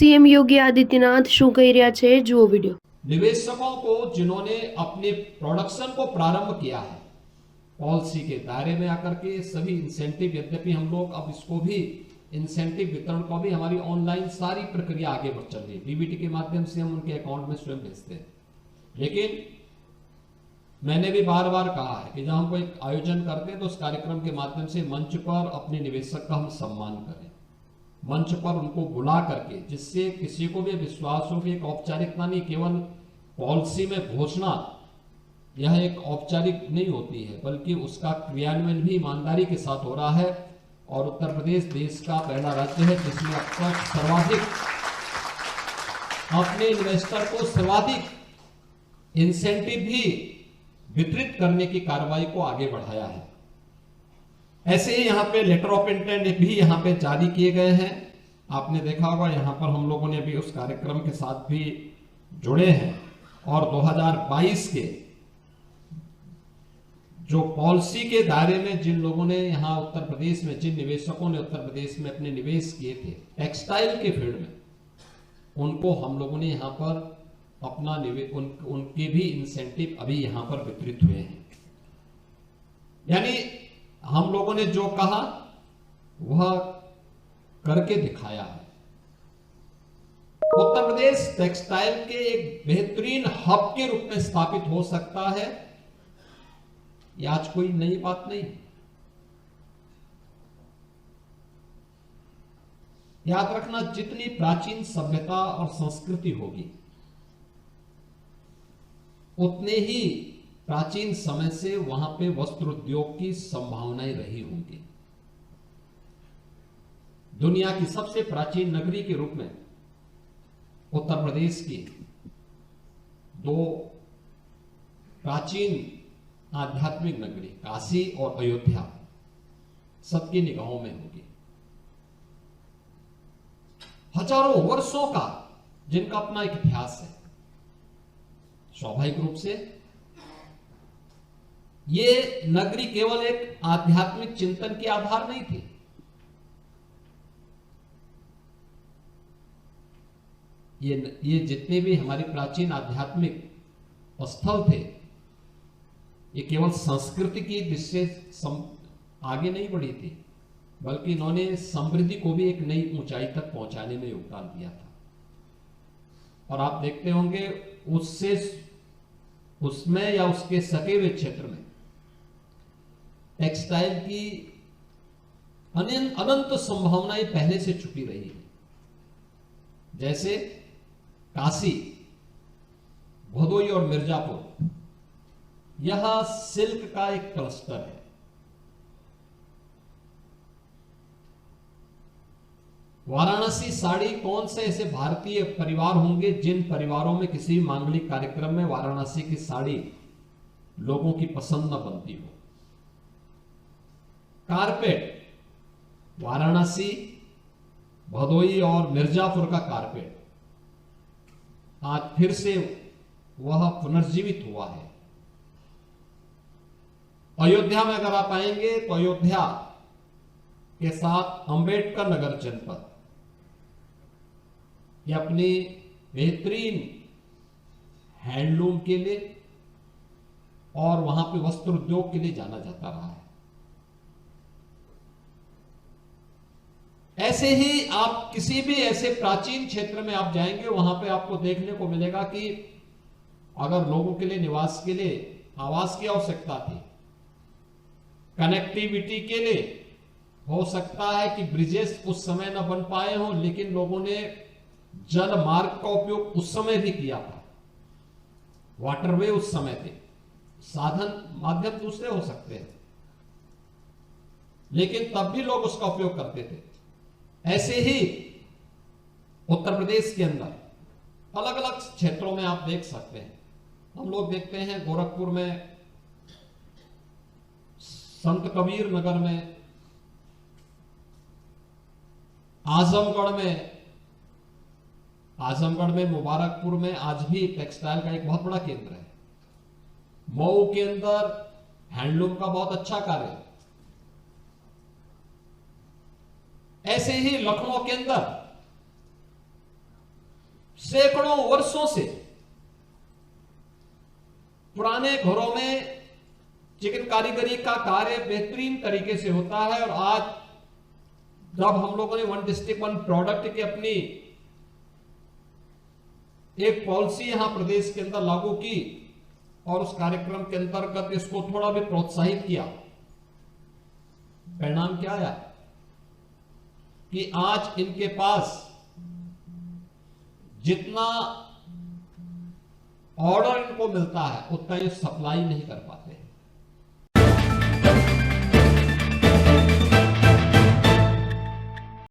CM Yogi Adityanath શું કહી રહ્યા છે જુઓ વિડિયો। निवेशकों को जिन्होंने अपने प्रोडक्शन को प्रारंभ किया है पॉलिसी के दायरे में आकर के सभी इंसेंटिव, यद्यपि हम लोग अब इसको भी इंसेंटिव वितरण को भी हमारी ऑनलाइन सारी प्रक्रिया आगे बढ़ चल रही है, डीबीटी के माध्यम से हम उनके अकाउंट में स्वयं भेजते हैं। लेकिन मैंने भी बार बार कहा है कि जब हम कोई आयोजन करते हैं तो उस कार्यक्रम के माध्यम से मंच पर अपने निवेशक का हम सम्मान करें, मंच पर उनको बुला करके, जिससे किसी को भी विश्वास हो कि एक औपचारिकता नहीं, केवल पॉलिसी में घोषणा यह एक औपचारिक नहीं होती है, बल्कि उसका क्रियान्वयन भी ईमानदारी के साथ हो रहा है। और उत्तर प्रदेश देश का पहला राज्य है जिसमें अब तक सर्वाधिक अपने इन्वेस्टर को सर्वाधिक इंसेंटिव भी वितरित करने की कार्रवाई को आगे बढ़ाया है। ऐसे ही यहां पे लेटर ऑफ इंटेंट भी यहां पे जारी किए गए हैं। आपने देखा होगा यहां पर हम लोगों ने भी उस कार्यक्रम के साथ भी जुड़े हैं और 2022 के जो पॉलिसी के दायरे में जिन लोगों ने यहां उत्तर प्रदेश में, जिन निवेशकों ने उत्तर प्रदेश में अपने निवेश किए थे टेक्सटाइल के फील्ड में, उनको हम लोगों ने यहां पर अपना उनके भी इंसेंटिव अभी यहां पर वितरित हुए हैं। यानी हम लोगों ने जो कहा वह करके दिखाया है। उत्तर प्रदेश टेक्सटाइल के एक बेहतरीन हब के रूप में स्थापित हो सकता है, यह आज कोई नई बात नहीं। याद रखना, जितनी प्राचीन सभ्यता और संस्कृति होगी उतने ही प्राचीन समय से वहां पे वस्त्र उद्योग की संभावनाएं रही होंगी। दुनिया की सबसे प्राचीन नगरी के रूप में उत्तर प्रदेश की दो प्राचीन आध्यात्मिक नगरी काशी और अयोध्या सबकी निगाहों में होगी। हजारों वर्षों का जिनका अपना एक इतिहास है, स्वाभाविक रूप से ये नगरी केवल एक आध्यात्मिक चिंतन के आधार नहीं थी। ये जितने भी हमारे प्राचीन आध्यात्मिक स्थल थे, ये केवल संस्कृति की दृष्टि से आगे नहीं बढ़ी थी, बल्कि इन्होंने समृद्धि को भी एक नई ऊंचाई तक पहुंचाने में योगदान दिया था। और आप देखते होंगे उसमें या उसके सटे हुए क्षेत्र में टेक्सटाइल की अनंत संभावनाएं पहले से छुपी रही है। जैसे काशी, भदोई और मिर्जापुर, यह सिल्क का एक क्लस्टर है। वाराणसी साड़ी, कौन से ऐसे भारतीय परिवार होंगे जिन परिवारों में किसी मांगलिक कार्यक्रम में वाराणसी की साड़ी लोगों की पसंद न बनती हो। कारपेट, वाराणसी, भदोई और मिर्जापुर का कारपेट आज फिर से वह पुनर्जीवित हुआ है। अयोध्या में अगर आप आएंगे तो अयोध्या के साथ अंबेडकर नगर जनपद ये अपनी बेहतरीन हैंडलूम के लिए और वहां पे वस्त्र उद्योग के लिए जाना जाता रहा है। ऐसे ही आप किसी भी ऐसे प्राचीन क्षेत्र में आप जाएंगे, वहां पे आपको देखने को मिलेगा कि अगर लोगों के लिए निवास के लिए आवास की आवश्यकता थी, कनेक्टिविटी के लिए हो सकता है कि ब्रिजेस उस समय न बन पाए हों, लेकिन लोगों ने जल मार्ग का उपयोग उस समय भी किया था। वाटरवे उस समय थे, साधन माध्यम दूसरे हो सकते हैं, लेकिन तब भी लोग उसका उपयोग करते थे। ऐसे ही उत्तर प्रदेश के अंदर अलग अलग क्षेत्रों में आप देख सकते हैं। हम लोग देखते हैं गोरखपुर में, संत कबीर नगर में, आजमगढ़ में, मुबारकपुर में आज भी टेक्सटाइल का एक बहुत बड़ा केंद्र है। मऊ के अंदर हैंडलूम का बहुत अच्छा कार्य है। ऐसे ही लखनऊ के अंदर सैकड़ों वर्षों से पुराने घरों में चिकन कारीगरी का कार्य बेहतरीन तरीके से होता है। और आज जब हम लोगों ने वन डिस्ट्रिक्ट वन प्रोडक्ट की अपनी एक पॉलिसी यहां प्रदेश के अंदर लागू की और उस कार्यक्रम के अंतर्गत इसको थोड़ा भी प्रोत्साहित किया, परिणाम क्या आया कि आज इनके पास जितना ऑर्डर इनको मिलता है उतना ये सप्लाई नहीं कर पाते।